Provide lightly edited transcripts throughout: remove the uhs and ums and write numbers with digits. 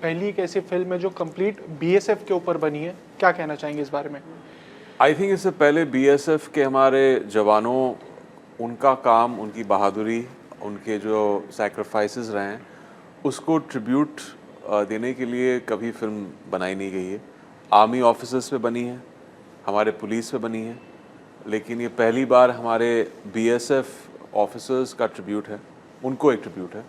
पहली एक ऐसी फिल्म है जो कंप्लीट बीएसएफ के ऊपर बनी है, क्या कहना चाहेंगे इस बारे में? आई थिंक इससे पहले बीएसएफ के हमारे जवानों, उनका काम, उनकी बहादुरी, उनके जो सैक्रिफाइसेस रहे हैं, उसको ट्रिब्यूट देने के लिए कभी फिल्म बनाई नहीं गई है। आर्मी ऑफिसर्स पे बनी है, हमारे पुलिस पे बनी है, लेकिन ये पहली बार हमारे बीएसएफ ऑफिसर्स का ट्रिब्यूट है, उनको एक ट्रिब्यूट है,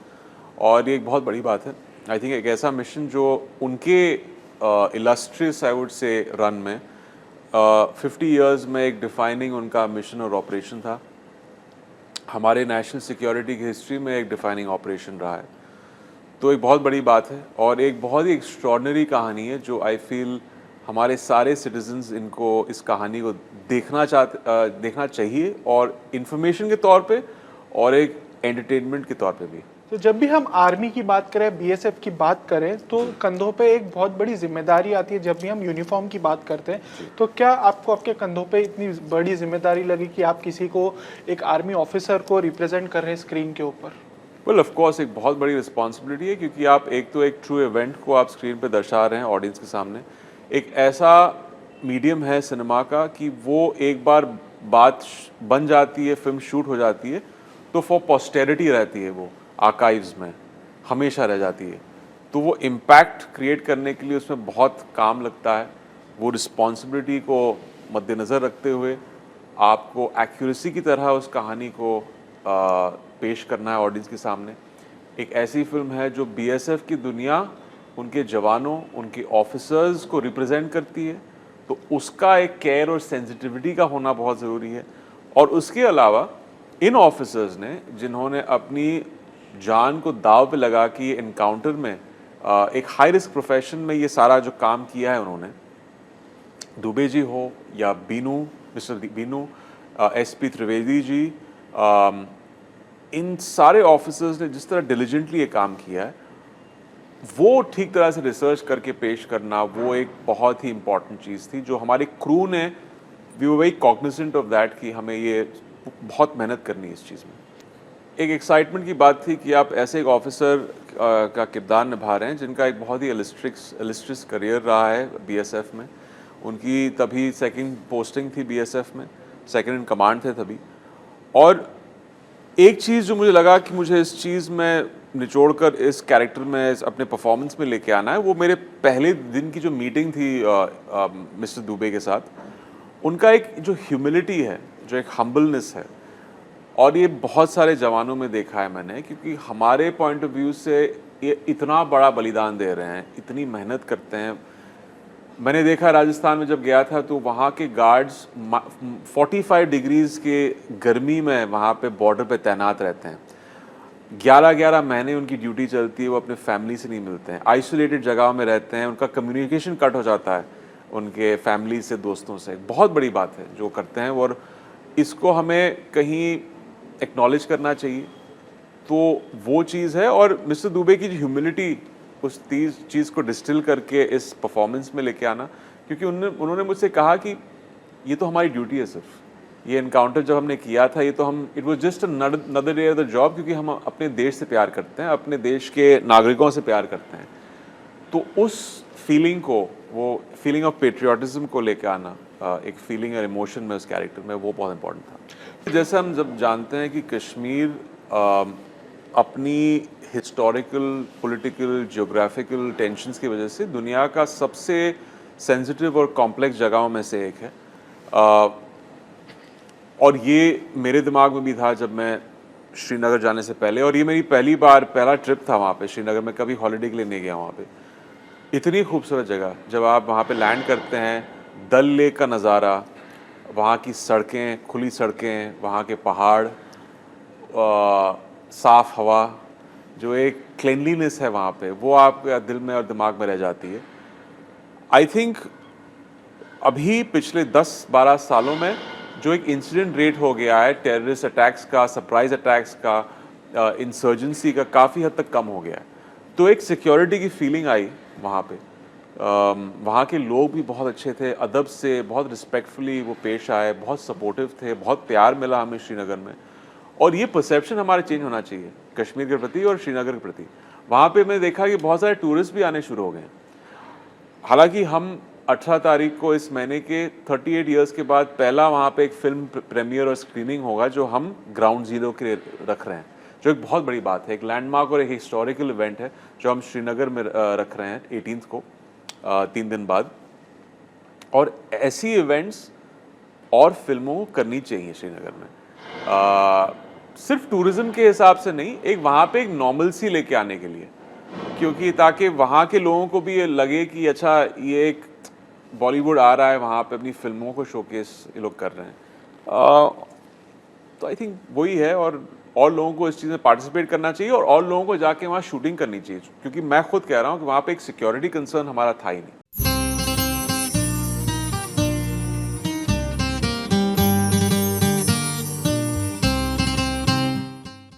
और ये एक बहुत बड़ी बात है। आई थिंक एक ऐसा मिशन जो उनके illustrious I would say run में 50 इयर्स में एक डिफाइनिंग उनका मिशन और ऑपरेशन था। हमारे नेशनल सिक्योरिटी की हिस्ट्री में एक डिफाइनिंग ऑपरेशन रहा है, तो एक बहुत बड़ी बात है और एक बहुत ही एक्स्ट्रॉर्डनरी कहानी है जो आई फील हमारे सारे सिटीजन्स इनको इस कहानी को देखना चाहिए, और इन्फॉर्मेशन के तौर पे और एक एंटरटेनमेंट के तौर पे भी। तो जब भी हम आर्मी की बात करें, बीएसएफ की बात करें, तो कंधों पे एक बहुत बड़ी जिम्मेदारी आती है। जब भी हम यूनिफॉर्म की बात करते हैं, तो क्या आपको आपके कंधों पे इतनी बड़ी जिम्मेदारी लगी कि आप किसी को, एक आर्मी ऑफिसर को रिप्रेजेंट कर रहे हैं स्क्रीन के ऊपर? वेल ऑफ कोर्स एक बहुत बड़ी रिस्पॉन्सिबिलिटी है, क्योंकि आप एक ट्रू इवेंट को आप स्क्रीन पे दर्शा रहे हैं ऑडियंस के सामने। एक ऐसा मीडियम है सिनेमा का कि वो एक बार बात बन जाती है, फिल्म शूट हो जाती है, तो फॉर पोस्टेरिटी रहती है, वो आर्काइव्स में हमेशा रह जाती है। तो वो इम्पैक्ट क्रिएट करने के लिए उसमें बहुत काम लगता है। वो रिस्पॉन्सिबिलिटी को मद्देनज़र रखते हुए आपको एक्यूरेसी की तरह उस कहानी को पेश करना है ऑडियंस के सामने। एक ऐसी फिल्म है जो बीएसएफ की दुनिया, उनके जवानों, उनके ऑफिसर्स को रिप्रेजेंट करती है, तो उसका एक केयर और सेंसिटिविटी का होना बहुत ज़रूरी है। और उसके अलावा इन ऑफिसर्स ने, जिन्होंने अपनी जान को दाव पे लगा कि इनकाउंटर में एक हाई रिस्क प्रोफेशन में ये सारा जो काम किया है उन्होंने, दुबे जी हो या बीनू, मिस्टर बीनू, एसपी त्रिवेदी जी, इन सारे ऑफिसर्स ने जिस तरह डिलीजेंटली ये काम किया है, वो ठीक तरह से रिसर्च करके पेश करना, वो एक बहुत ही इम्पॉर्टेंट चीज़ थी जो हमारी क्रू ने, we were very cognizant of that कि हमें ये बहुत मेहनत करनी है इस चीज़ में। एक एक्साइटमेंट की बात थी कि आप ऐसे एक ऑफिसर का किरदार निभा रहे हैं जिनका एक बहुत ही इलिस्ट्रियस करियर रहा है बीएसएफ में। उनकी तभी सेकंड पोस्टिंग थी बीएसएफ में, सेकंड इन कमांड थे तभी। और एक चीज़ जो मुझे लगा कि मुझे इस चीज़ में निचोड़कर इस कैरेक्टर में अपने परफॉर्मेंस में लेके आना है, वो मेरे पहले दिन की जो मीटिंग थी मिस्टर दुबे के साथ, उनका एक जो ह्यूमिलिटी है, जो एक हम्बलनेस है, और ये बहुत सारे जवानों में देखा है मैंने, क्योंकि हमारे पॉइंट ऑफ व्यू से ये इतना बड़ा बलिदान दे रहे हैं, इतनी मेहनत करते हैं। मैंने देखा राजस्थान में जब गया था तो वहाँ के गार्ड्स 45 डिग्रीज़ के गर्मी में वहाँ पे बॉर्डर पे तैनात रहते हैं। 11-11 महीने उनकी ड्यूटी चलती है, वो अपने फैमिली से नहीं मिलते हैं, आइसोलेटेड जगह में रहते हैं, उनका कम्युनिकेशन कट हो जाता है उनके फैमिली से, दोस्तों से। बहुत बड़ी बात है जो करते हैं, और इसको हमें कहीं एक्नॉलेज करना चाहिए। तो वो चीज़ है, और मिस्टर दुबे की जो ह्यूमिलिटी, उस चीज़ को डिस्टिल करके इस परफॉर्मेंस में लेके आना, क्योंकि उन्होंने मुझसे कहा कि ये तो हमारी ड्यूटी है, सिर्फ ये एनकाउंटर जब हमने किया था, ये तो हम, it was just another day of the job, क्योंकि हम अपने देश से प्यार करते हैं, अपने देश के नागरिकों से प्यार करते हैं। तो उस फीलिंग को, वो फीलिंग ऑफ पेट्रियाटिज्म को लेके आना, एक फीलिंग और इमोशन में उस कैरेक्टर में, वो बहुत इंपॉर्टेंट था। जैसे हम जब जानते हैं कि कश्मीर अपनी हिस्टोरिकल, पॉलिटिकल, जियोग्राफिकल टेंशन्स की वजह से दुनिया का सबसे सेंसिटिव और कॉम्प्लेक्स जगहों में से एक है। और ये मेरे दिमाग में भी था जब मैं श्रीनगर जाने से पहले, और ये मेरी पहला ट्रिप था वहाँ पे श्रीनगर में, कभी हॉलिडे के लिए नहीं गया वहाँ पे। इतनी खूबसूरत जगह, जब आप वहाँ पे लैंड करते हैं, डल लेक का नज़ारा, वहाँ की सड़कें, खुली सड़कें, वहाँ के पहाड़, साफ़ हवा, जो एक क्लीनलीनेस है वहाँ पे, वो आपके दिल में और दिमाग में रह जाती है। आई थिंक अभी पिछले 10-12 सालों में जो एक इंसिडेंट रेट हो गया है टेररिस्ट अटैक्स का, सरप्राइज अटैक्स का, इंसर्जेंसी का, काफ़ी हद तक कम हो गया है। तो एक सिक्योरिटी की फीलिंग आई वहाँ पे। वहाँ के लोग भी बहुत अच्छे थे, अदब से, बहुत रिस्पेक्टफुली वो पेश आए, बहुत सपोर्टिव थे, बहुत प्यार मिला हमें श्रीनगर में। और ये परसेप्शन हमारा चेंज होना चाहिए कश्मीर के प्रति और श्रीनगर के प्रति। वहाँ पे मैंने देखा कि बहुत सारे टूरिस्ट भी आने शुरू हो गए हैं। हालांकि हम 18 तारीख को इस महीने के 38 इयर्स के बाद पहला वहाँ पे एक फिल्म प्रीमियर और स्क्रीनिंग होगा जो हम ग्राउंड जीरो के रख रहे हैं, जो एक बहुत बड़ी बात है, एक लैंडमार्क और एक हिस्टोरिकल इवेंट है जो हम श्रीनगर में रख रहे हैं 18 को, 3 दिन बाद। और ऐसी इवेंट्स और फिल्मों को करनी चाहिए श्रीनगर में, सिर्फ टूरिज्म के हिसाब से नहीं, एक वहाँ पे एक नॉर्मलसी लेके आने के लिए, क्योंकि ताकि वहाँ के लोगों को भी ये लगे कि अच्छा ये एक बॉलीवुड आ रहा है, वहाँ पे अपनी फिल्मों को शोकेस ये लोग कर रहे हैं। तो आई थिंक वही है, और लोगों को इस चीज़ में पार्टिसिपेट करना चाहिए और लोगों को जाके वहाँ शूटिंग करनी चाहिए, क्योंकि मैं खुद कह रहा हूँ कि वहाँ पे एक सिक्योरिटी कंसर्न हमारा था ही नहीं।